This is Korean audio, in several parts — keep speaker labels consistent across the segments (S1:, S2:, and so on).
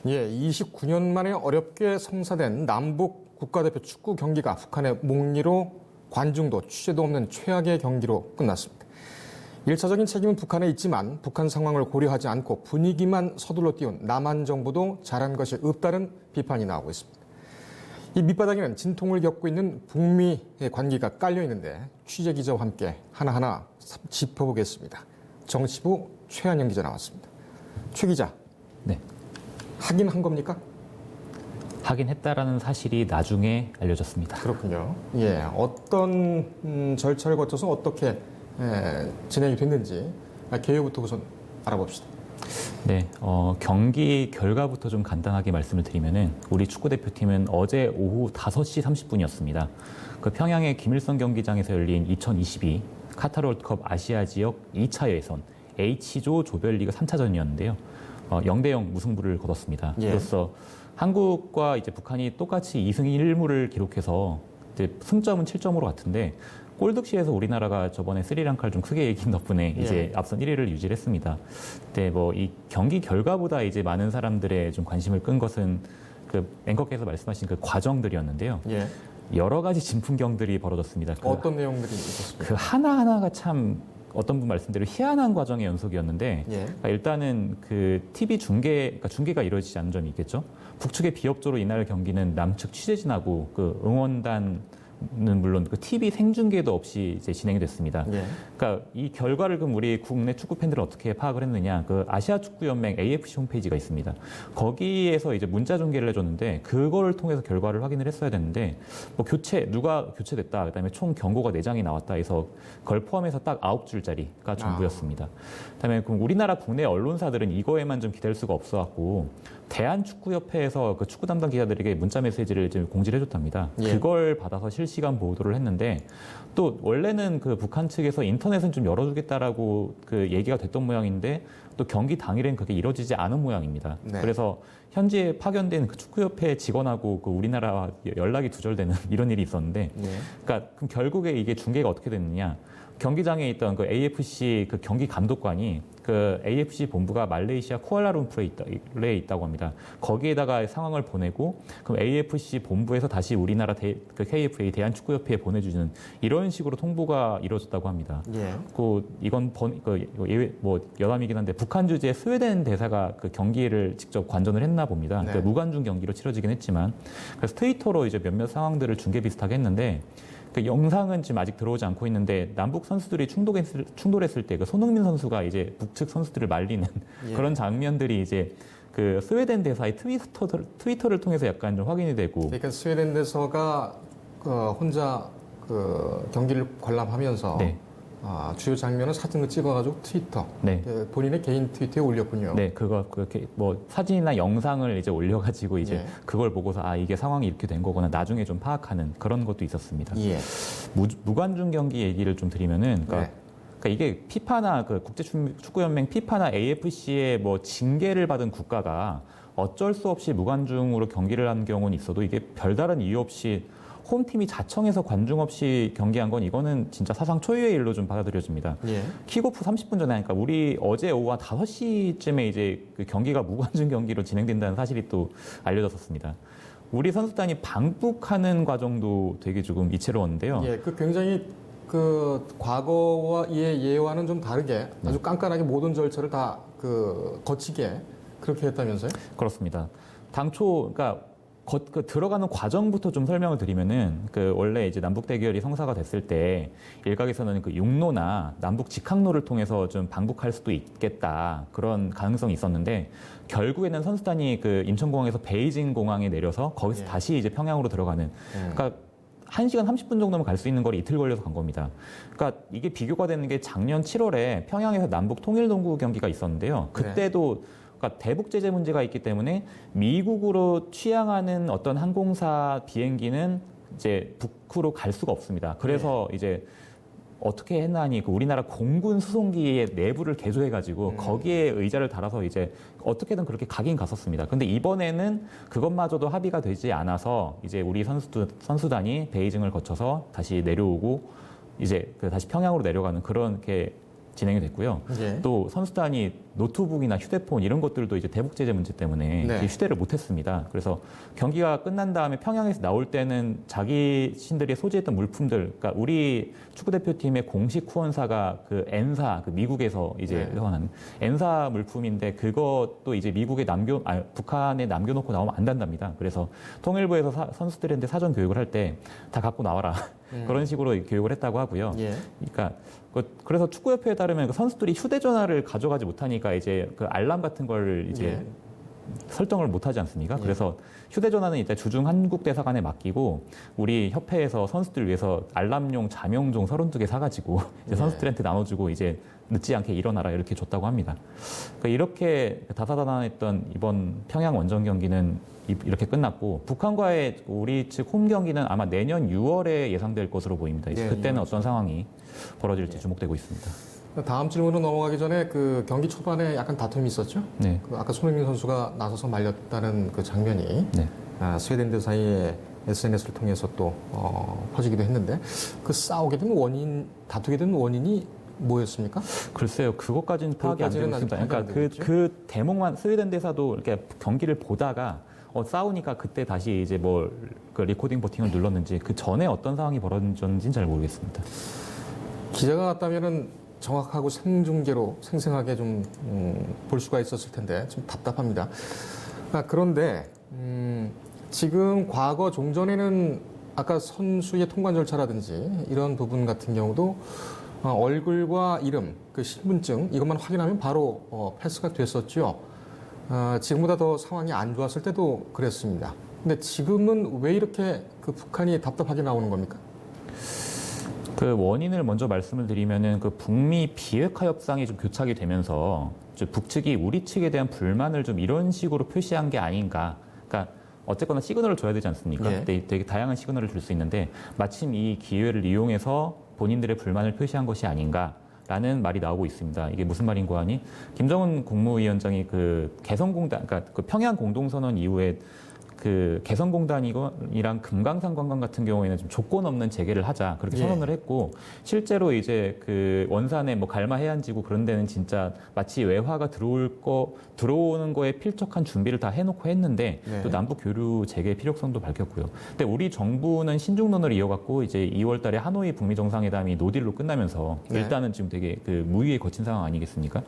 S1: 예, 29년 만에 어렵게 성사된 남북 국가대표 축구 경기가 북한의 목리로 관중도 취재도 없는 최악의 경기로 끝났습니다. 1차적인 책임은 북한에 있지만 북한 상황을 고려하지 않고 분위기만 서둘러 띄운 남한 정부도 잘한 것이 없다는 비판이 나오고 있습니다. 이 밑바닥에는 진통을 겪고 있는 북미의 관계가 깔려 있는데 취재 기자와 함께 하나하나 짚어보겠습니다. 정치부 최한영 기자 나왔습니다. 최 기자.
S2: 네.
S1: 하긴 한 겁니까?
S2: 하긴 했다라는 사실이 나중에 알려졌습니다.
S1: 그렇군요. 예, 어떤 절차를 거쳐서 어떻게 진행이 됐는지 개요부터 우선 알아봅시다.
S2: 네, 경기 결과부터 좀 간단하게 말씀을 드리면은 우리 축구 대표팀은 어제 오후 5시 30분이었습니다. 그 평양의 김일성 경기장에서 열린 2022 카타르 월드컵 아시아 지역 2차 예선 H조 조별리그 3차전이었는데요. 0대0 무승부를 거뒀습니다.
S1: 예.
S2: 그래서 한국과 이제 북한이 똑같이 2승 1무를 기록해서 이제 승점은 7점으로 같은데 골득실에서 우리나라가 저번에 스리랑카를 좀 크게 이긴 덕분에 이제 앞선 1위를 유지했습니다. 근데 뭐 이 경기 결과보다 이제 많은 사람들의 좀 관심을 끈 것은 그 앵커께서 말씀하신 그 과정들이었는데요.
S1: 예.
S2: 여러 가지 진풍경들이 벌어졌습니다.
S1: 어떤 내용들이 있었습니까?
S2: 그 하나하나가 참 어떤 분 말씀대로 희한한 과정의 연속이었는데 그러니까 일단은 그 TV 그러니까 중계가 이루어지지 않은 점이 있겠죠. 북측의 비협조로 이날 경기는 남측 취재진하고 그 응원단은 물론 그 TV 생중계도 없이 이제 진행이 됐습니다. 그러니까 이 결과를 그럼 우리 국내 축구 팬들은 어떻게 파악을 했느냐? 그 아시아 축구 연맹 AFC 홈페이지가 있습니다. 거기에서 이제 문자 중계를 해줬는데 그걸 통해서 결과를 확인을 했어야 되는데 뭐 누가 교체됐다, 그다음에 총 경고가 4장이 나왔다 해서 그걸 포함해서 딱 9줄짜리가 전부였습니다. 그다음에 그럼 우리나라 국내 언론사들은 이거에만 좀 기댈 수가 없어갖고 대한축구협회에서 그 축구 담당 기자들에게 문자 메시지를 지금 공지를 해줬답니다. 그걸 받아서 실시간 보도를 했는데 또 원래는 그 북한 측에서 인터넷은 좀 열어주겠다라고 그 얘기가 됐던 모양인데 또 경기 당일엔 그게 이루어지지 않은 모양입니다. 그래서 현지에 파견된 그 축구협회 직원하고 그 우리나라와 연락이 두절되는 이런 일이 있었는데, 그러니까 그럼 결국에 이게 중계가 어떻게 됐느냐? 경기장에 있던 그 AFC 그 경기 감독관이 그 AFC 본부가 말레이시아 쿠알라룸푸르에 있다고 합니다. 거기에다가 상황을 보내고 그럼 AFC 본부에서 다시 우리나라 그 KFA 대한축구협회에 보내주는 이런 식으로 통보가 이루어졌다고 합니다. 이건 뭐 여담이긴 한데 북한 주재 스웨덴 대사가 그 경기를 직접 관전을 했나 봅니다. 그러니까 무관중 경기로 치러지긴 했지만 그래서 트위터로 이제 몇몇 상황들을 중계 비슷하게 했는데. 그 영상은 지금 아직 들어오지 않고 있는데 남북 선수들이 충돌했을 때 그 손흥민 선수가 이제 북측 선수들을 말리는 그런 장면들이 이제 그 스웨덴 대사의 트위터를 통해서 약간 좀 확인이 되고.
S1: 그러니까 스웨덴 대사가 혼자 그 경기를 관람하면서 주요 장면은 사진을 찍어가지고 트위터, 본인의 개인 트위터에 올렸군요.
S2: 네, 그렇게 뭐 사진이나 영상을 이제 올려가지고 이제 그걸 보고서 이게 상황이 이렇게 된 거구나 나중에 좀 파악하는 그런 것도 있었습니다. 무관중 경기 얘기를 좀 드리면은, 그러니까 이게 피파나 그 국제축구연맹 피파나 AFC의 뭐 징계를 받은 국가가 어쩔 수 없이 무관중으로 경기를 한 경우는 있어도 이게 별다른 이유 없이 홈팀이 자청해서 관중 없이 경기한 건 이거는 진짜 사상 초유의 일로 좀 받아들여집니다. 킥오프 30분 전에 하니까 우리 어제 오후 한 5시쯤에 이제 그 경기가 무관중 경기로 진행된다는 사실이 또 알려졌었습니다. 우리 선수단이 방북하는 과정도 되게 조금 이채로웠는데요.
S1: 그 굉장히 그 과거와 예와는 좀 다르게 아주 깐깐하게 모든 절차를 다 그 거치게 그렇게 했다면서요?
S2: 그렇습니다. 당초 그러니까 들어가는 과정부터 좀 설명을 드리면은 그 원래 이제 남북 대결이 성사가 됐을 때 일각에서는 그 육로나 남북 직항로를 통해서 좀 방북할 수도 있겠다 그런 가능성이 있었는데 결국에는 선수단이 그 인천공항에서 베이징 공항에 내려서 거기서 다시 이제 평양으로 들어가는 그러니까 1시간 30분 정도면 갈 수 있는 거리 이틀 걸려서 간 겁니다. 그러니까 이게 비교가 되는 게 작년 7월에 평양에서 남북 통일농구 경기가 있었는데요. 그때도 그러니까 대북 제재 문제가 있기 때문에 미국으로 취향하는 어떤 항공사 비행기는 이제 북으로 갈 수가 없습니다. 그래서 이제 어떻게 했나니 그 우리나라 공군 수송기의 내부를 개조해가지고 거기에 의자를 달아서 이제 어떻게든 그렇게 가긴 갔었습니다. 근데 이번에는 그것마저도 합의가 되지 않아서 이제 우리 선수단이 베이징을 거쳐서 다시 내려오고 이제 다시 평양으로 내려가는 그런 게 진행이 됐고요. 또 선수단이 노트북이나 휴대폰 이런 것들도 이제 대북 제재 문제 때문에
S1: 네.
S2: 이제 휴대를 못했습니다. 그래서 경기가 끝난 다음에 평양에서 나올 때는 자기 신들이 소지했던 물품들, 그러니까 우리 축구 대표팀의 공식 후원사가 그 N사, 그 미국에서 이제 후원하는 N사 물품인데 그것도 이제 미국에 북한에 남겨놓고 나오면 안 된답니다. 그래서 통일부에서 선수들한테 사전 교육을 할 때 다 갖고 나와라. 그런 식으로 교육을 했다고 하고요.
S1: 예.
S2: 그러니까 그래서 축구협회에 따르면 그 선수들이 휴대전화를 가져가지 못하니까 이제 그 알람 같은 걸 이제 설정을 못하지 않습니까? 그래서 휴대전화는 이제 주중 한국 대사관에 맡기고 우리 협회에서 선수들 위해서 알람용 자명종 32개 사가지고 이제 선수들한테 나눠주고 이제 늦지 않게 일어나라 이렇게 줬다고 합니다. 그러니까 이렇게 다사다난했던 이번 평양 원정 경기는 이렇게 끝났고 북한과의 우리 측 홈 경기는 아마 내년 6월에 예상될 것으로 보입니다. 이제 그때는 어떤 상황이 벌어질지 주목되고 있습니다.
S1: 다음 질문으로 넘어가기 전에 그 경기 초반에 약간 다툼이 있었죠?
S2: 네.
S1: 그 아까 손흥민 선수가 나서서 말렸다는 그 장면이
S2: 네.
S1: 스웨덴들 사이에 SNS를 통해서 또 퍼지기도 했는데 그 싸우게 된 원인, 다투게 된 원인이 뭐였습니까?
S2: 글쎄요, 그것까지는 파악이 안 되고 있습니다. 그러니까 그 대목만 스웨덴 대사도 이렇게 경기를 보다가 싸우니까 그때 다시 이제 그 리코딩 버튼을 눌렀는지 그 전에 어떤 상황이 벌어졌는지는 잘 모르겠습니다.
S1: 기자가 같다면은 정확하고 생중계로 생생하게 좀 볼 수가 있었을 텐데 좀 답답합니다. 그런데 지금 과거 종전에는 아까 선수의 통관 절차라든지 이런 부분 같은 경우도 얼굴과 이름, 그 신분증 이것만 확인하면 바로 패스가 됐었죠. 지금보다 더 상황이 안 좋았을 때도 그랬습니다. 근데 지금은 왜 이렇게 그 북한이 답답하게 나오는 겁니까?
S2: 그 원인을 먼저 말씀을 드리면은 그 북미 비핵화 협상이 좀 교착이 되면서 북측이 우리 측에 대한 불만을 좀 이런 식으로 표시한 게 아닌가. 그러니까 어쨌거나 시그널을 줘야 되지 않습니까?
S1: 예.
S2: 되게 다양한 시그널을 줄 수 있는데 마침 이 기회를 이용해서 본인들의 불만을 표시한 것이 아닌가라는 말이 나오고 있습니다. 이게 무슨 말인고 하니 김정은 국무위원장이 그 개성공단, 그러니까 그 평양 공동선언 이후에 그 개성공단이랑 금강산 관광 같은 경우에는 좀 조건 없는 재개를 하자 그렇게 선언을 했고 실제로 이제 그 원산에 뭐 갈마 해안지구 그런 데는 진짜 마치 외화가 들어오는 거에 필적한 준비를 다 해놓고 했는데 또 남북 교류 재개 필요성도 밝혔고요. 근데 우리 정부는 신중론을 이어갔고 이제 2월달에 하노이 북미 정상회담이 노딜로 끝나면서 일단은 지금 되게 그 무위에 거친 상황 아니겠습니까?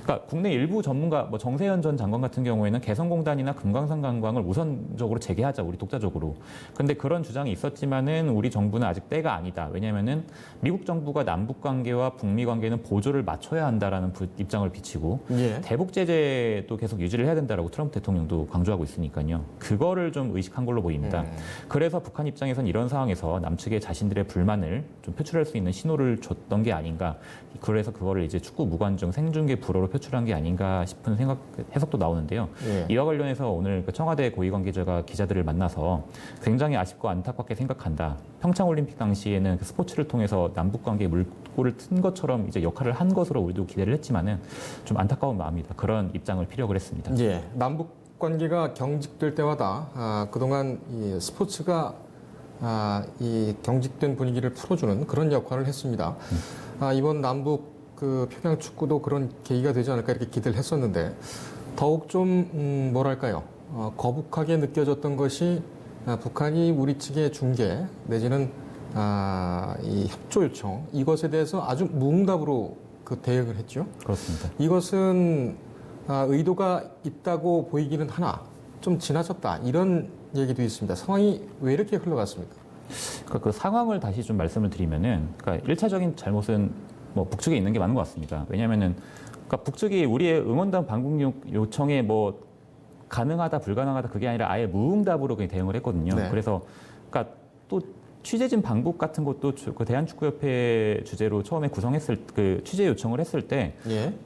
S2: 그러니까 국내 일부 전문가 뭐 정세현 전 장관 같은 경우에는 개성공단이나 금강산 관광을 우선적으로 재개하자 우리 독자적으로. 그런데 그런 주장이 있었지만은 우리 정부는 아직 때가 아니다. 왜냐하면은 미국 정부가 남북 관계와 북미 관계는 보조를 맞춰야 한다라는 입장을 비치고 대북 제재도 계속 유지를 해야 된다라고 트럼프 대통령도 강조하고 있으니까요. 그거를 좀 의식한 걸로 보입니다. 그래서 북한 입장에서는 이런 상황에서 남측의 자신들의 불만을 좀 표출할 수 있는 신호를 줬던 게 아닌가. 그래서 그거를 이제 축구 무관중 생중계 불어로 표출한 게 아닌가 싶은 해석도 나오는데요. 이와 관련해서 오늘 그 청와대 고위 관계자가 기자들을 만나서 굉장히 아쉽고 안타깝게 생각한다. 평창올림픽 당시에는 그 스포츠를 통해서 남북 관계에 물꼬를 튼 것처럼 이제 역할을 한 것으로 우리도 기대를 했지만은 좀 안타까운 마음이다. 그런 입장을 피력을 했습니다.
S1: 남북 관계가 경직될 때마다 그동안 이 스포츠가 이 경직된 분위기를 풀어주는 그런 역할을 했습니다. 이번 남북 그 평양 축구도 그런 계기가 되지 않을까 이렇게 기대를 했었는데 더욱 좀 뭐랄까요? 거북하게 느껴졌던 것이 북한이 우리 측의 중계 내지는 이 협조 요청 이것에 대해서 아주 무응답으로 그 대응을 했죠.
S2: 그렇습니다.
S1: 이것은 의도가 있다고 보이기는 하나 좀 지나쳤다 이런 얘기도 있습니다. 상황이 왜 이렇게 흘러갔습니까?
S2: 그러니까 그 상황을 다시 좀 말씀을 드리면은, 그러니까 1차적인 잘못은 뭐 북측에 있는 게 맞는 것 같습니다. 왜냐하면은, 그러니까 북측이 우리의 응원단 방북 요청에 뭐 가능하다, 불가능하다 그게 아니라 아예 무응답으로 그냥 대응을 했거든요. 그래서, 그러니까 또 취재진 방북 같은 것도 그 대한축구협회 주제로 처음에 그 취재 요청을 했을 때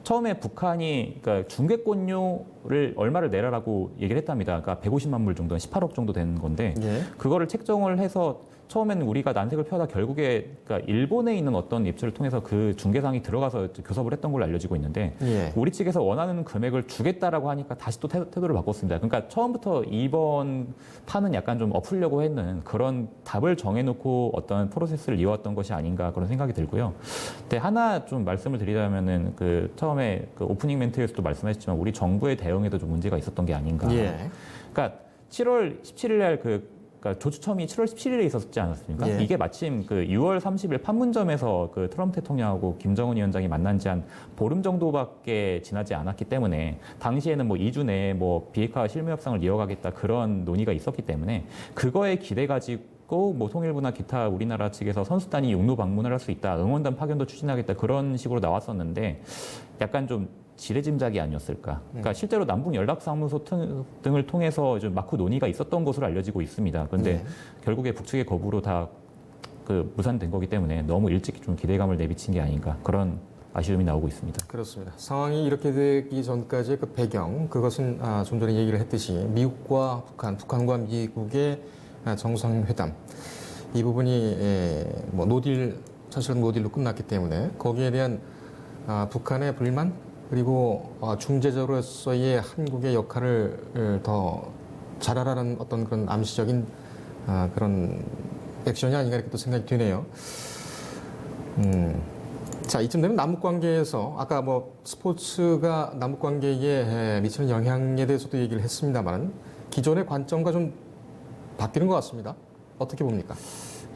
S2: 처음에 북한이 그러니까 중계권료를 얼마를 내라라고 얘기를 했답니다. 그러니까 150만 불 정도, 18억 정도 되는 건데 그거를 책정을 해서 처음에는 우리가 난색을 펴다 결국에 그러니까 일본에 있는 어떤 입주를 통해서 그 중개상이 들어가서 교섭을 했던 걸로 알려지고 있는데 우리 측에서 원하는 금액을 주겠다라고 하니까 다시 또 태도를 바꿨습니다. 그러니까 처음부터 이번 판은 약간 좀 엎으려고 했는 그런 답을 정해놓은 놓고 어떤 프로세스를 이어왔던 것이 아닌가 그런 생각이 들고요. 근데 하나 좀 말씀을 드리자면은 그 처음에 그 오프닝 멘트에서도 말씀하셨지만 우리 정부의 대응에도 좀 문제가 있었던 게 아닌가.
S1: 예.
S2: 그러니까 7월 17일 날 그러니까 조추첨이 7월 17일에 있었지 않았습니까?
S1: 예.
S2: 이게 마침 그 6월 30일 판문점에서 그 트럼프 대통령하고 김정은 위원장이 만난 지 한 보름 정도밖에 지나지 않았기 때문에 당시에는 뭐 2주 내에 뭐 비핵화 실무 협상을 이어가겠다 그런 논의가 있었기 때문에 그거에 기대 가지고 뭐 통일부나 기타 우리나라 측에서 선수단이 육로 방문을 할 수 있다, 응원단 파견도 추진하겠다 그런 식으로 나왔었는데 약간 좀 지레짐작이 아니었을까. 그러니까 실제로 남북 연락사무소 등을 통해서 좀 마쿠 논의가 있었던 것으로 알려지고 있습니다. 그런데 결국에 북측의 거부로 다 그 무산된 거기 때문에 너무 일찍 좀 기대감을 내비친 게 아닌가 그런 아쉬움이 나오고 있습니다.
S1: 그렇습니다. 상황이 이렇게 되기 전까지의 그 배경, 그것은 좀 전에 얘기를 했듯이 미국과 북한, 북한과 미국의 정상회담 이 부분이 뭐 노딜 사실은 노딜로 끝났기 때문에 거기에 대한 북한의 불만 그리고 중재자로서의 한국의 역할을 더 잘하라는 어떤 그런 암시적인 그런 액션이 아닌가 이렇게 또 생각이 드네요. 자, 이쯤 되면 남북 관계에서 아까 뭐 스포츠가 남북 관계에 미치는 영향에 대해서도 얘기를 했습니다만 기존의 관점과 좀 바뀌는 것 같습니다. 어떻게 봅니까?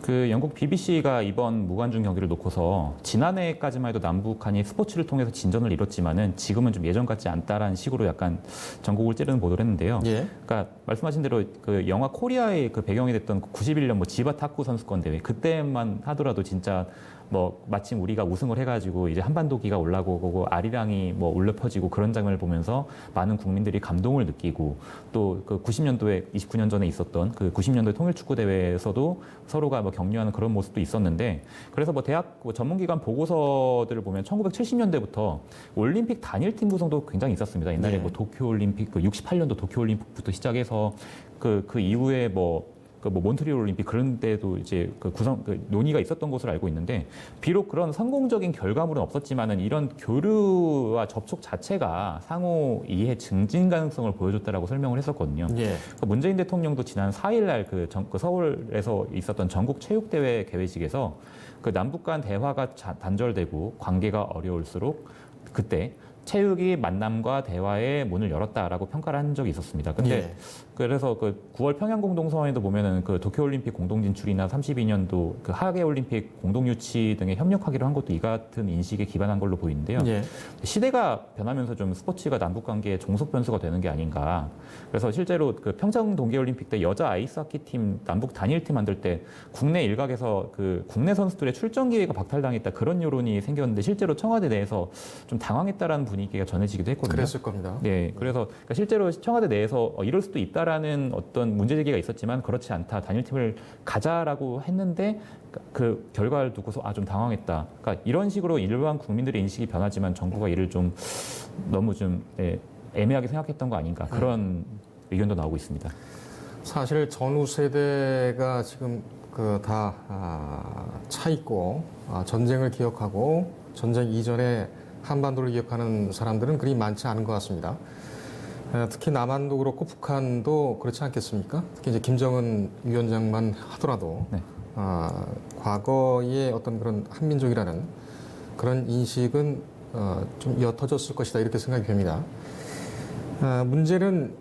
S2: 그 영국 BBC가 이번 무관중 경기를 놓고서 지난해까지만 해도 남북한이 스포츠를 통해서 진전을 이뤘지만은 지금은 좀 예전 같지 않다라는 식으로 약간 전국을 찌르는 보도를 했는데요.
S1: 예.
S2: 그러니까 말씀하신 대로 그 영화 코리아의 그 배경이 됐던 91년 뭐 지바 탁구 선수권 대회 그때만 하더라도 진짜 뭐 마침 우리가 우승을 해가지고 이제 한반도기가 올라오고 아리랑이 뭐 울려 퍼지고 그런 장면을 보면서 많은 국민들이 감동을 느끼고 또 그 90년도에 29년 전에 있었던 그 90년도의 통일축구 대회에서도 서로가 뭐 격려하는 그런 모습도 있었는데 그래서 뭐 대학 전문기관 보고서들을 보면 1970년대부터 올림픽 단일팀 구성도 굉장히 있었습니다. 옛날에 뭐 도쿄올림픽 그 68년도 도쿄올림픽부터 시작해서 그 이후에 뭐 몬트리올 올림픽 그런 데도 이제 그 논의가 있었던 것으로 알고 있는데 비록 그런 성공적인 결과물은 없었지만은 이런 교류와 접촉 자체가 상호 이해 증진 가능성을 보여줬다라고 설명을 했었거든요.
S1: 예.
S2: 그러니까 문재인 대통령도 지난 4일날 그 서울에서 있었던 전국 체육대회 개회식에서 그 남북 간 대화가 단절되고 관계가 어려울수록 그때 체육이 만남과 대화의 문을 열었다라고 평가를 한 적이 있었습니다. 근데 그래서 그 9월 평양 공동선언에도 보면은 그 도쿄올림픽 공동 진출이나 32년도 그 하계올림픽 공동 유치 등에 협력하기로 한 것도 이 같은 인식에 기반한 걸로 보이는데요. 시대가 변하면서 좀 스포츠가 남북 관계의 종속 변수가 되는 게 아닌가. 그래서 실제로 그 평창 동계올림픽 때 여자 아이스하키 팀 남북 단일팀 만들 때 국내 일각에서 그 국내 선수들의 출전 기회가 박탈당했다 그런 여론이 생겼는데 실제로 청와대 내에서 좀 당황했다라는 분위기가 전해지기도 했거든요.
S1: 그랬을 겁니다.
S2: 네, 그래서 그러니까 실제로 청와대 내에서 이럴 수도 있다라는 어떤 문제 제기가 있었지만 그렇지 않다. 단일팀을 가자라고 했는데 그 결과를 두고서 좀 당황했다. 그러니까 이런 식으로 일반 국민들의 인식이 변하지만 정부가 이를 좀 너무 좀 애매하게 생각했던 거 아닌가 그런 의견도 나오고 있습니다.
S1: 사실 전후 세대가 지금 그 다 차 있고 전쟁을 기억하고 전쟁 이전에 한반도를 기억하는 사람들은 그리 많지 않은 것 같습니다. 특히 남한도 그렇고 북한도 그렇지 않겠습니까? 특히 이제 김정은 위원장만 하더라도 과거의 어떤 그런 한민족이라는 그런 인식은 좀 옅어졌을 것이다 이렇게 생각이 됩니다. 문제는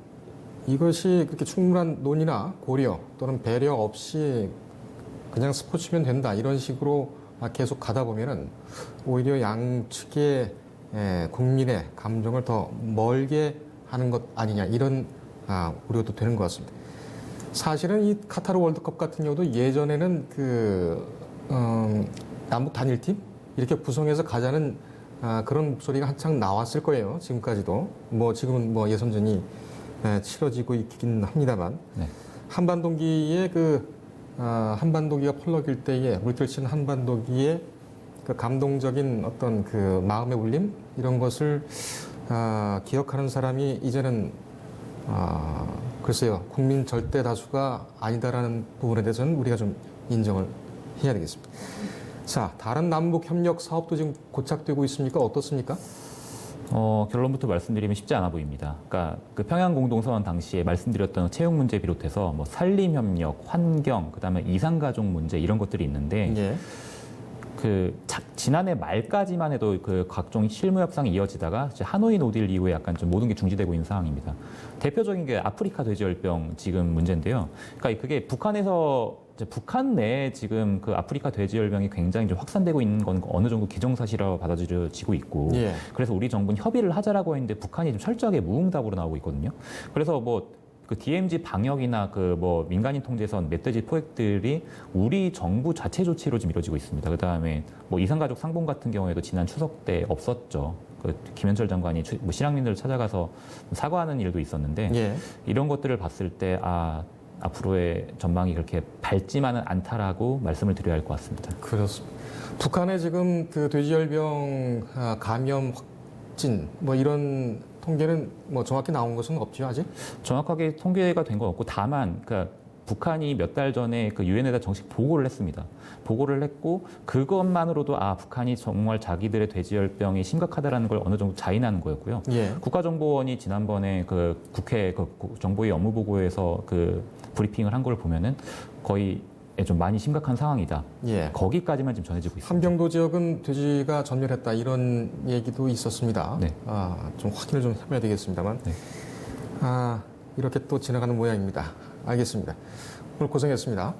S1: 이것이 그렇게 충분한 논의나 고려 또는 배려 없이 그냥 스포츠면 된다 이런 식으로 계속 가다 보면은 오히려 양측의 국민의 감정을 더 멀게 하는 것 아니냐 이런 우려도 되는 것 같습니다. 사실은 이 카타르 월드컵 같은 경우도 예전에는 남북 단일팀 이렇게 구성해서 가자는 그런 목소리가 한창 나왔을 거예요. 지금까지도 지금은 예선전이 치러지고 있긴 합니다만 한반도기의 한반도기가 펄럭일 때에 물결치는 한반도기의 그 감동적인 어떤 그 마음의 울림 이런 것을 기억하는 사람이 이제는 글쎄요 국민 절대 다수가 아니다라는 부분에 대해서는 우리가 좀 인정을 해야 되겠습니다. 자, 다른 남북 협력 사업도 지금 고착되고 있습니까? 어떻습니까?
S2: 결론부터 말씀드리면 쉽지 않아 보입니다. 그러니까 그 평양 공동선언 당시에 말씀드렸던 채용 문제 비롯해서 뭐 산림 협력, 환경, 그다음에 이산 가족 문제 이런 것들이 있는데
S1: 예.
S2: 지난해 말까지만 해도 그 각종 실무 협상이 이어지다가 이제 하노이 노딜 이후에 약간 좀 모든 게 중지되고 있는 상황입니다. 대표적인 게 아프리카 돼지열병 지금 문제인데요. 그러니까 그게 북한 내에 지금 그 아프리카 돼지열병이 굉장히 좀 확산되고 있는 건 어느 정도 기정사실이라고 받아들여지고 있고,
S1: 예.
S2: 그래서 우리 정부는 협의를 하자라고 했는데 북한이 좀 철저하게 무응답으로 나오고 있거든요. 그래서 그 DMZ 방역이나 그 민간인 통제선 멧돼지 포획들이 우리 정부 자체 조치로 좀 이루어지고 있습니다. 그 다음에 이산가족 상봉 같은 경우에도 지난 추석 때 없었죠. 그 김현철 장관이 실향민들을 찾아가서 사과하는 일도 있었는데
S1: 예.
S2: 이런 것들을 봤을 때 앞으로의 전망이 그렇게 밝지만은 않다라고 말씀을 드려야 할 것 같습니다.
S1: 그렇습니다. 북한의 지금 그 돼지열병 감염 확진 이런 통계는 정확히 나온 것은 없죠, 아직?
S2: 정확하게 통계가 된 건 없고 다만 북한이 몇 달 전에 그 유엔에다 정식 보고를 했습니다. 보고를 했고 그것만으로도 북한이 정말 자기들의 돼지열병이 심각하다라는 걸 어느 정도 자인하는 거였고요.
S1: 예.
S2: 국가정보원이 지난번에 그 국회 정보위 업무보고에서 그 브리핑을 한 걸 보면은 거의 좀 많이 심각한 상황이다.
S1: 예.
S2: 거기까지만 지금 전해지고 있습니다.
S1: 함경도 지역은 돼지가 전멸했다 이런 얘기도 있었습니다.
S2: 네.
S1: 좀 확인을 좀 해봐야 되겠습니다만.
S2: 네.
S1: 이렇게 또 지나가는 모양입니다. 알겠습니다. 오늘 고생했습니다.